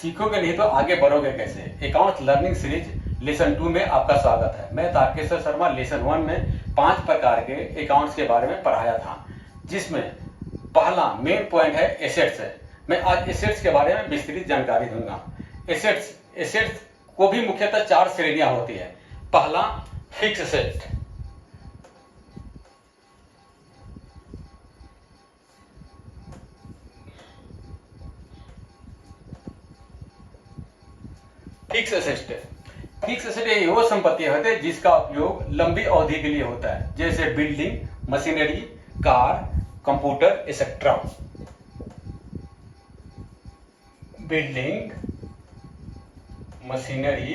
सीखोगे नहीं तो आगे बढ़ोगे कैसे। अकाउंट्स लर्निंग सीरीज लेसन 2 में आपका स्वागत है। मैं तारकेश्वर शर्मा लेसन 1 में 5 प्रकार के अकाउंट्स के बारे में पढ़ाया था, जिसमें पहला मेन पॉइंट है एसेट्स है। मैं आज एसेट्स के बारे में विस्तृत जानकारी दूंगा। एसेट्स को भी मुख्यतः 4 श्रेणियां होती है। पहला फिक्स एसेट, फिक्स एसेट ये वो संपत्ति होते हैं जिसका उपयोग लंबी अवधि के लिए होता है, जैसे building, machinery, car, computer etcetera. Building, machinery,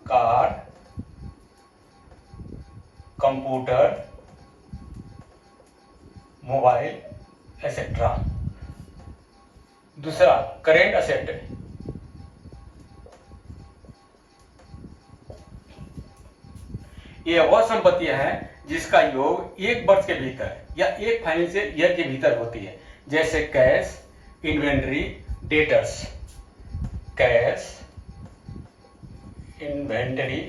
car, computer, mobile etcetera. दूसरा करेंट एसेट, ये वह संपत्तियां हैं जिसका योग 1 वर्ष के भीतर या 1 फाइनेंशियल ईयर के भीतर होती है, जैसे cash, inventory, debtors. Cash, inventory,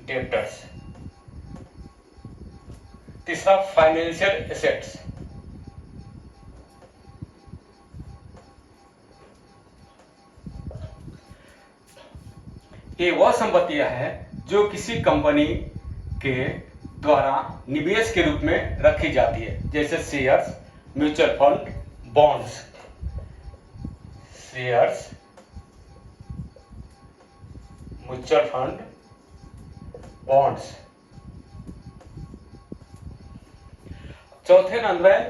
debtors. तीसरा फाइनेंशियल एसेट्स, ये वह संपत्तियां हैं जो किसी कंपनी के द्वारा निवेश के रूप में रखी जाती है, जैसे shares, mutual fund, bonds. Shares, mutual fund, bonds. चौथे नंबर है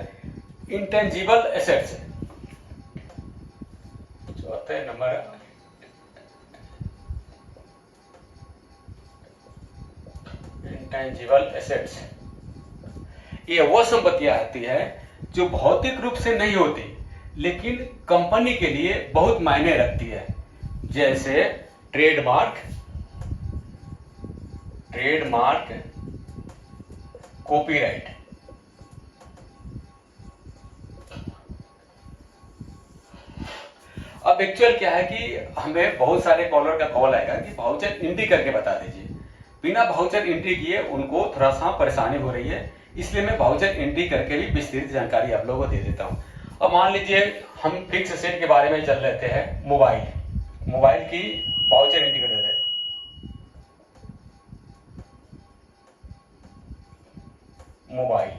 इंटेंजिबल एसेट्स। चौथे नंबर इंटेंजिबल एसेट्स, ये वो संपत्तियां आती है जो भौतिक रूप से नहीं होती लेकिन कंपनी के लिए बहुत मायने रखती है, जैसे ट्रेडमार्क, कॉपीराइट। अब एक्चुअल क्या है कि हमें बहुत सारे कॉलर का कॉल आएगा कि वाउचर एंट्री करके बता दीजिए। बिना वाउचर एंट्री किए उनको थोड़ा सा परेशानी हो रही है, इसलिए मैं वाउचर एंट्री करके भी विस्तृत जानकारी आप लोगों को दे देता हूं। अब मान लीजिए हम फिक्स एसेट के बारे में चल लेते हैं। मोबाइल की वाउचर एंट्री कर देते हैं। मोबाइल,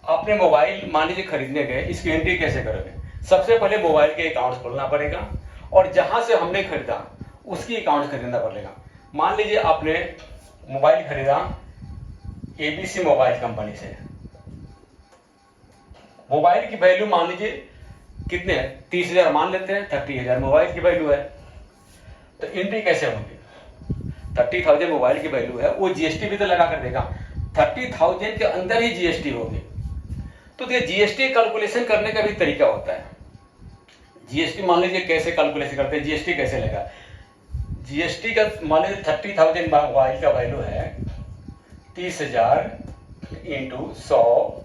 आपने मोबाइल मान लीजिए खरीदने गए, इसकी एंट्री कैसे करोगे? सबसे पहले मोबाइल के अकाउंट खोलना पड़ेगा और जहां से हमने खरीदा उसकी अकाउंट खरीदना पड़ेगा। मान लीजिए आपने मोबाइल खरीदा एबीसी मोबाइल कंपनी से। मोबाइल की वैल्यू मान लीजिए कितने है, 30,000 मान लेते हैं, 30,000 मोबाइल की वैल्यू है। तो एंट्री कैसे होगी? 30,000 मोबाइल की वैल्यू है, वो जीएसटी भी तो लगा कर देगा। 30,000 के अंदर ही जीएसटी होगी। तो ये जीएसटी कैलकुलेशन करने का भी तरीका होता है। जीएसटी मान लीजिए कैसे कैलकुलेशन करते हैं, जीएसटी कैसे लगा? जीएसटी का मान लीजिए 30,000 मोबाइल का वैल्यू है, 30,000 इंटू 100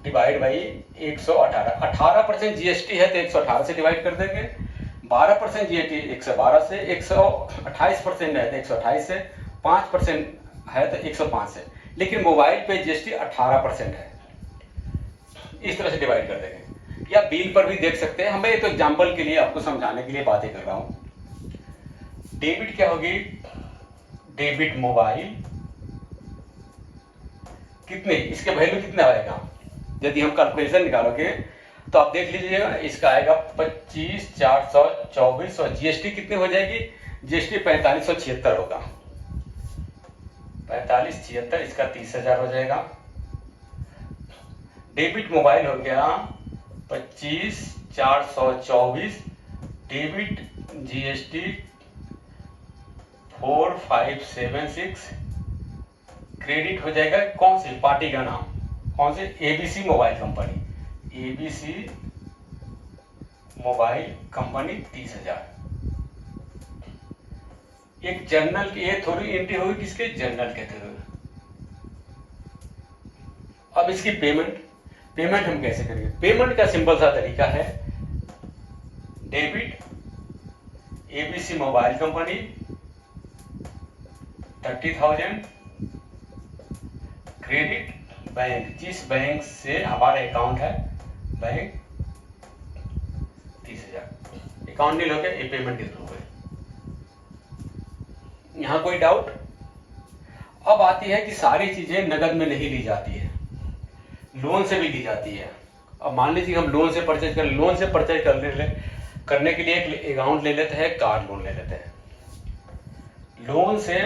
डिवाइड बाई 118। 18% जीएसटी है तो 118 से डिवाइड कर देंगे। 12% जीएसटी 112 से, 128% है तो 128 से, 5% है तो 105 से। लेकिन मोबाइल पे जीएसटी 18% है, इस तरह से डिवाइड कर देंगे। या बिल पर भी देख सकते हैं। हमें ये तो एग्जाम्पल के लिए आपको समझाने के लिए बातें कर रहा हूं। डेबिट क्या होगी? डेबिट मोबाइल कितने, इसके वैल्यू कितना आएगा? यदि हम कैलकुलेशन निकालोगे तो आप देख लीजिएगा, इसका आएगा 25,424 और जीएसटी कितनी हो जाएगी? जीएसटी 4576 होगा। 4576, इसका 30,000 हो जाएगा। डेबिट मोबाइल हो गया 25,424, डेबिट जीएसटी 4576, क्रेडिट हो जाएगा कौन सी पार्टी का नाम, कौन से? ABC mobile company, ABC mobile company 30,000। एक जर्नल की ये थोड़ी एंट्री होगी, किसके? जर्नल के थ्रू। अब इसकी पेमेंट हम कैसे करेंगे? पेमेंट का सिंपल सा तरीका है, debit ABC mobile company 30,000, credit bank, जिस बैंक से हमारा अकाउंट है, बैंक 30,000। अकाउंट नहीं लोगे, ये पेमेंट के थ्रू है। यहां कोई डाउट? अब आती है कि सारी चीजें नगद में नहीं ली जाती है, लोन से भी ली जाती है। अब मान लीजिए हम लोन से परचेज करने के लिए एक अकाउंट ले लेते हैं, कार लोन ले लेते हैं। लोन से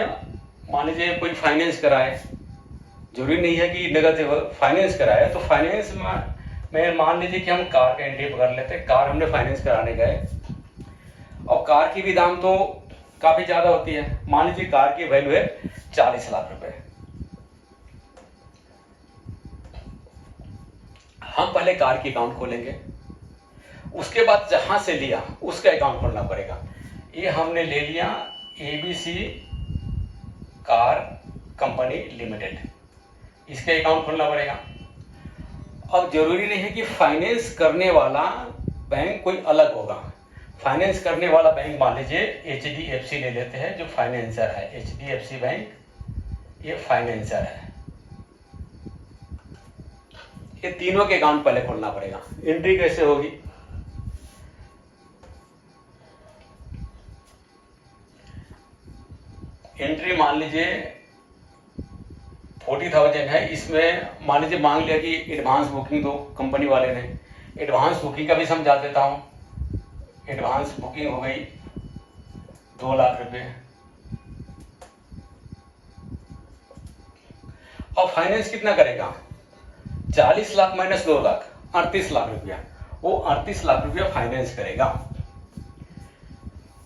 मान लीजिए कोई फाइनेंस कराए, जरूरी नहीं है कि नगद फाइनेंस कराए, तो फाइनेंस में मान लीजिए कि हम कार का एंट्री कर लेते हैं। कार हमने फाइनेंस कराने गए और कार की भी दाम तो काफी ज्यादा होती है। मान लीजिए कार की वैल्यू है 40 लाख रुपए। हम पहले कार की अकाउंट खोलेंगे, उसके बाद जहां से लिया उसका अकाउंट खोलना पड़ेगा। ये हमने ले लिया एबीसी कार कंपनी लिमिटेड, इसके अकाउंट खोलना पड़ेगा। अब जरूरी नहीं है कि फाइनेंस करने वाला बैंक कोई अलग होगा। फाइनेंस करने वाला बैंक मान लीजिए एचडीएफसी ले लेते हैं, जो फाइनेंसर है। एचडीएफसी बैंक ये फाइनेंसर है। ये तीनों के अकाउंट पहले खोलना पड़ेगा। एंट्री कैसे होगी? एंट्री मान लीजिए 40,000 है, इसमें मान लीजिए मांग लिया कि एडवांस बुकिंग दो कंपनी वाले ने। एडवांस बुकिंग का भी समझा देता हूं। एडवांस बुकिंग हो गई 2 लाख रुपए। और फाइनेंस कितना करेगा? 40 लाख माइनस 2 लाख, 38 लाख रुपया। वो 38 लाख रुपया फाइनेंस करेगा।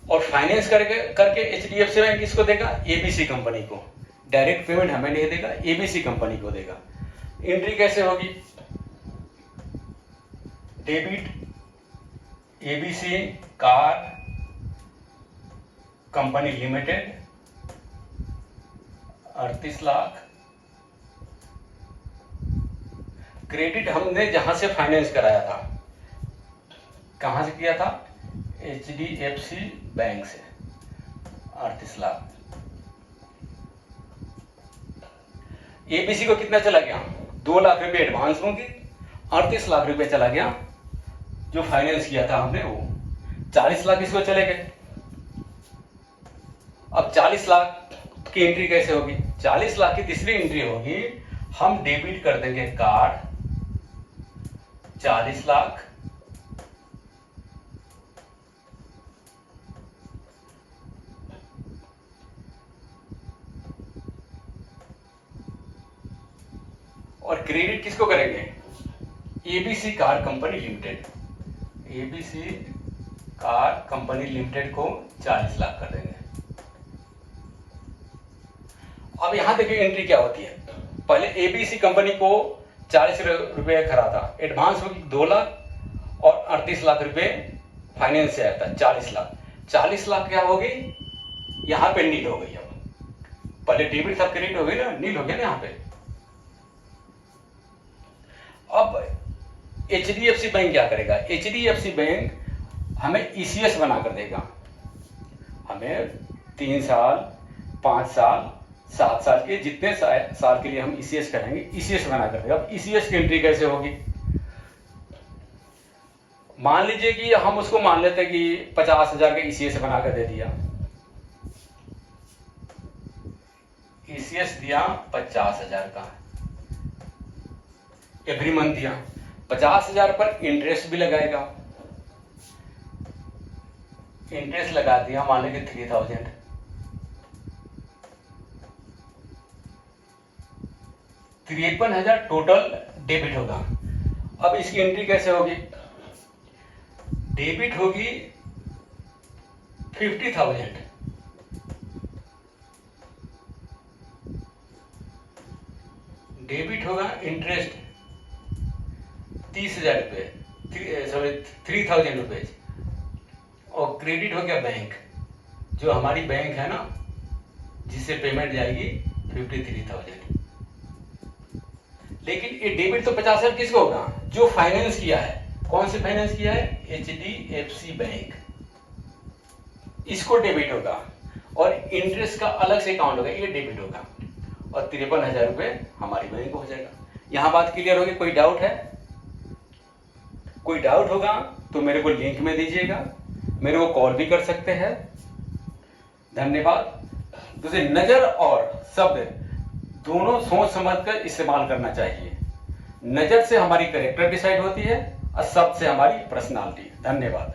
और फाइनेंस करके एचडीएफसी बैंक किसको देगा? एबीसी कंपनी को। डायरेक्ट पेमेंट हमें नहीं देगा, एबीसी कंपनी को देगा। एंट्री कैसे होगी? Debit ABC car company limited 38 lakh. Credit हमने जहां से फाइनेंस कराया था, कहां से किया था? एचडीएफसी बैंक से 38 लाख। एबीसी को कितना चला गया? 2 लाख रुपए एडवांस होंगे, 38 लाख रुपए चला गया जो फाइनेंस किया था हमने, वो 40 लाख इसको चले गए। अब 40 लाख की एंट्री कैसे होगी? 40 लाख की तीसरी एंट्री होगी, हम डेबिट कर देंगे कार्ड 40 लाख, और क्रेडिट किसको करेंगे? ABC car company limited. ABC car company limited को 40 लाख कर देंगे। अब यहां देखिए एंट्री क्या होती है। पहले एबीसी कंपनी को 40 रुपए खरा था, एडवांस होगी 2 लाख और 38 लाख रुपए फाइनेंस से आया था 40 लाख। 40 लाख क्या हो गई? यहां पे नील हो गई। अब पहले डेबिट था, क्रेडिट हो गई ना, नील हो गया ना यहां पे। अब एचडीएफसी बैंक क्या करेगा? एचडीएफसी बैंक हमें ईसीएस बना कर देगा। हमें 3 साल, 5 साल, 7 साल के जितने साल के लिए हम ईसीएस करेंगे, ईसीएस बना कर देगा। अब ईसीएस की एंट्री कैसे होगी? मान लीजिए कि हम उसको मान लेते हैं कि 50,000 का ईसीएस बना कर दे दिया। ईसीएस दिया 50,000 का, एवरी मंथ दिया। 50,000 पर इंटरेस्ट भी लगाएगा। इंटरेस्ट लगा दिया मान लीजिए 3,000। 53,000 टोटल डेबिट होगा। अब इसकी एंट्री कैसे होगी? डेबिट होगी 50,000, डेबिट होगा इंटरेस्ट 30,000 रुपये, सॉरी 3,000 रुपये, और क्रेडिट हो गया बैंक, जो हमारी बैंक है ना, जिससे पेमेंट जाएगी 53,000। लेकिन ये डेबिट तो 50,000 किसको होगा? जो फाइनेंस किया है। कौन से फाइनेंस किया है? HDFC बैंक, इसको डेबिट होगा। और इंटरेस्ट का अलग से अकाउंट होगा, ये डेबिट होगा। और 53,000 रुपए हमारी बैंक को हो जाएगा। यहां बात क्लियर होगी? कोई डाउट है? कोई डाउट होगा तो मेरे को लिंक में दीजिएगा, मेरे को कॉल भी कर सकते हैं। धन्यवाद। दूसरे, नजर और शब्द दोनों सोच समझकर इस्तेमाल करना चाहिए। नजर से हमारी कैरेक्टर डिसाइड होती है और शब्द से हमारी पर्सनालिटी। धन्यवाद।